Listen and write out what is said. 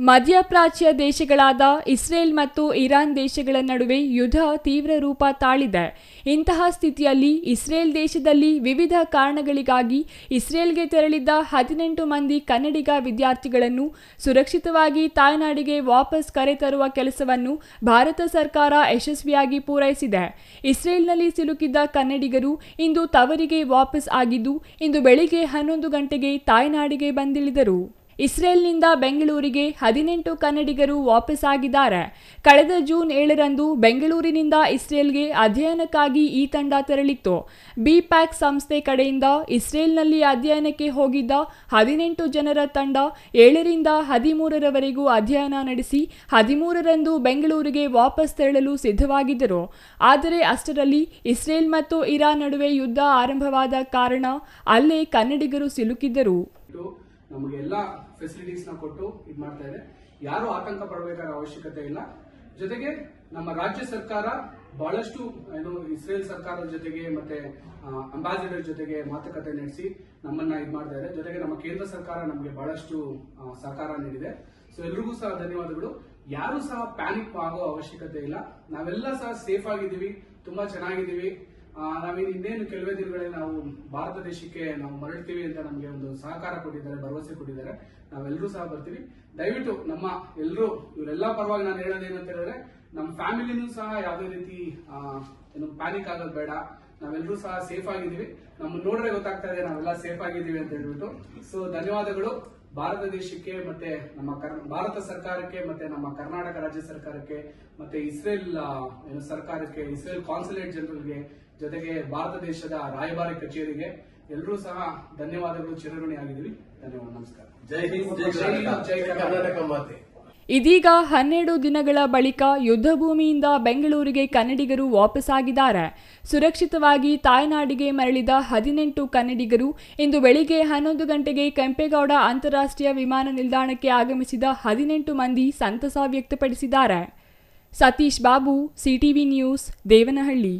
ಮಧ್ಯಪ್ರಾಚ್ಯ ದೇಶಗಳಾದ ಇಸ್ರೇಲ್ ಮತ್ತು ಇರಾನ್ ದೇಶಗಳ ನಡುವೆ ಯುದ್ಧ ತೀವ್ರ ರೂಪ ತಾಳಿದೆ. ಇಂತಹ ಸ್ಥಿತಿಯಲ್ಲಿ ಇಸ್ರೇಲ್ ದೇಶದಲ್ಲಿ ವಿವಿಧ ಕಾರಣಗಳಿಗಾಗಿ ಇಸ್ರೇಲ್ಗೆ ತೆರಳಿದ್ದ 18 ಮಂದಿ ಕನ್ನಡಿಗ ವಿದ್ಯಾರ್ಥಿಗಳನ್ನು ಸುರಕ್ಷಿತವಾಗಿ ತಾಯ್ನಾಡಿಗೆ ವಾಪಸ್ ಕರೆತರುವ ಕೆಲಸವನ್ನು ಭಾರತ ಸರ್ಕಾರ ಯಶಸ್ವಿಯಾಗಿ ಪೂರೈಸಿದೆ. ಇಸ್ರೇಲ್ನಲ್ಲಿ ಸಿಲುಕಿದ್ದ ಕನ್ನಡಿಗರು ಇಂದು ತವರಿಗೆ ವಾಪಸ್ ಆಗಿದ್ದು, ಇಂದು ಬೆಳಿಗ್ಗೆ 11 ಗಂಟೆಗೆ ತಾಯ್ನಾಡಿಗೆ ಬಂದಿಳಿದರು. ಇಸ್ರೇಲ್ನಿಂದ ಬೆಂಗಳೂರಿಗೆ 18 ಕನ್ನಡಿಗರು ವಾಪಸ್ ಆಗಿದ್ದಾರೆ. ಕಳೆದ ಜೂನ್ 7ರಂದು ಬೆಂಗಳೂರಿನಿಂದ ಇಸ್ರೇಲ್ಗೆ ಅಧ್ಯಯನಕ್ಕಾಗಿ ಈ ತಂಡ ತೆರಳಿತ್ತು. ಬಿಪ್ಯಾಕ್ ಸಂಸ್ಥೆ ಕಡೆಯಿಂದ ಇಸ್ರೇಲ್ನಲ್ಲಿ ಅಧ್ಯಯನಕ್ಕೆ ಹೋಗಿದ್ದ 18 ಜನರ ತಂಡ 7ರಿಂದ 13ರವರೆಗೂ ಅಧ್ಯಯನ ನಡೆಸಿ 13ರಂದು ಬೆಂಗಳೂರಿಗೆ ವಾಪಸ್ ತೆರಳಲು ಸಿದ್ಧವಾಗಿದ್ದರು. ಆದರೆ ಅಷ್ಟರಲ್ಲಿ ಇಸ್ರೇಲ್ ಮತ್ತು ಇರಾನ್ ನಡುವೆ ಯುದ್ಧ ಆರಂಭವಾದ ಕಾರಣ ಅಲ್ಲೇ ಕನ್ನಡಿಗರು ಸಿಲುಕಿದ್ದರು. ನಮಗೆಲ್ಲ ಫೆಸಿಲಿಟೀಸ್ನ ಕೊಟ್ಟು ಇದು ಮಾಡ್ತಾ ಇದೆ. ಯಾರು ಆತಂಕ ಪಡಬೇಕಾದ ಅವಶ್ಯಕತೆ ಇಲ್ಲ. ಜೊತೆಗೆ ನಮ್ಮ ರಾಜ್ಯ ಸರ್ಕಾರ ಬಹಳಷ್ಟು ಇಸ್ರೇಲ್ ಸರ್ಕಾರದ ಜೊತೆಗೆ ಮತ್ತೆ ಅಂಬಾಸಿಡರ್ ಜೊತೆಗೆ ಮಾತುಕತೆ ನಡೆಸಿ ನಮ್ಮನ್ನ ಇದು ಮಾಡ್ತಾ ಇದೆ. ಜೊತೆಗೆ ನಮ್ಮ ಕೇಂದ್ರ ಸರ್ಕಾರ ನಮಗೆ ಬಹಳಷ್ಟು ಸಹಕಾರ ನೀಡಿದೆ. ಸೊ ಎಲ್ರಿಗೂ ಸಹ ಧನ್ಯವಾದಗಳು. ಯಾರು ಸಹ ಪ್ಯಾನಿಕ್ ಆಗೋ ಅವಶ್ಯಕತೆ ಇಲ್ಲ. ನಾವೆಲ್ಲ ಸಹ ಸೇಫ್ ಆಗಿದ್ದೀವಿ, ತುಂಬಾ ಚೆನ್ನಾಗಿದ್ದೀವಿ. ನಾವೇನು ಇನ್ನೇನು ಕೆಲವೇ ದಿನಗಳಲ್ಲಿ ನಾವು ಭಾರತ ದೇಶಕ್ಕೆ ನಾವು ಮರಳ್ತೀವಿ ಅಂತ ನಮಗೆ ಒಂದು ಸಹಕಾರ ಕೊಟ್ಟಿದ್ದಾರೆ, ಭರವಸೆ ಕೊಟ್ಟಿದ್ದಾರೆ. ನಾವೆಲ್ಲರೂ ಸಹ ಬರ್ತೀವಿ. ದಯವಿಟ್ಟು ನಮ್ಮ ಎಲ್ಲರೂ ಇವರೆಲ್ಲ ಪರವಾಗಿ ನಾನು ಹೇಳೋದೇನಂತ ಹೇಳಿದ್ರೆ, ನಮ್ಮ ಫ್ಯಾಮಿಲಿನೂ ಸಹ ಯಾವುದೇ ರೀತಿ ಪ್ಯಾನಿಕ್ ಆಗೋದು ಬೇಡ. ನಾವೆಲ್ಲರೂ ಸಹ ಸೇಫ್ ಆಗಿದ್ದೀವಿ. ನಮ್ಮನ್ನು ನೋಡ್ರೆ ಗೊತ್ತಾಗ್ತಾ ಇದೆ ನಾವೆಲ್ಲ ಸೇಫ್ ಆಗಿದ್ದೀವಿ ಅಂತ ಹೇಳ್ಬಿಟ್ಟು. ಸೊ ಧನ್ಯವಾದಗಳು ಭಾರತ ದೇಶಕ್ಕೆ ಮತ್ತೆ ನಮ್ಮ ಭಾರತ ಸರ್ಕಾರಕ್ಕೆ ಮತ್ತೆ ನಮ್ಮ ಕರ್ನಾಟಕ ರಾಜ್ಯ ಸರ್ಕಾರಕ್ಕೆ ಮತ್ತೆ ಇಸ್ರೇಲ್ ಸರ್ಕಾರಕ್ಕೆ, ಇಸ್ರೇಲ್ ಕಾನ್ಸುಲೇಟ್ ಜನರಲ್ಗೆ, ಜೊತೆಗೆ ಭಾರತ ದೇಶದ ರಾಯಭಾರಿ ಕಚೇರಿಗೆ ಎಲ್ಲರೂ ಸಹ ಧನ್ಯವಾದಗಳು, ಚಿರಋಣಿ ಆಗಿದ್ದೀವಿ. ಧನ್ಯವಾದ, ನಮಸ್ಕಾರ. ಜೈ ಹಿಂದ್, ಜೈ ಕರ್ನಾಟಕ ಮಾತೆ. ಇದೀಗ 12 ದಿನಗಳ ಬಳಿಕ ಯುದ್ಧ ಭೂಮಿಯಿಂದ ಬೆಂಗಳೂರಿಗೆ ಕನ್ನಡಿಗರು ವಾಪಸ್ಸಾಗಿದ್ದಾರೆ. ಸುರಕ್ಷಿತವಾಗಿ ತಾಯ್ನಾಡಿಗೆ ಮರಳಿದ 18 ಕನ್ನಡಿಗರು ಇಂದು ಬೆಳಿಗ್ಗೆ 11 ಗಂಟೆಗೆ ಕೆಂಪೇಗೌಡ ಅಂತಾರಾಷ್ಟ್ರೀಯ ವಿಮಾನ ನಿಲ್ದಾಣಕ್ಕೆ ಆಗಮಿಸಿದ 18 ಮಂದಿ ಸಂತಸ ವ್ಯಕ್ತಪಡಿಸಿದ್ದಾರೆ. Satish Babu, CTV news, Devanahalli.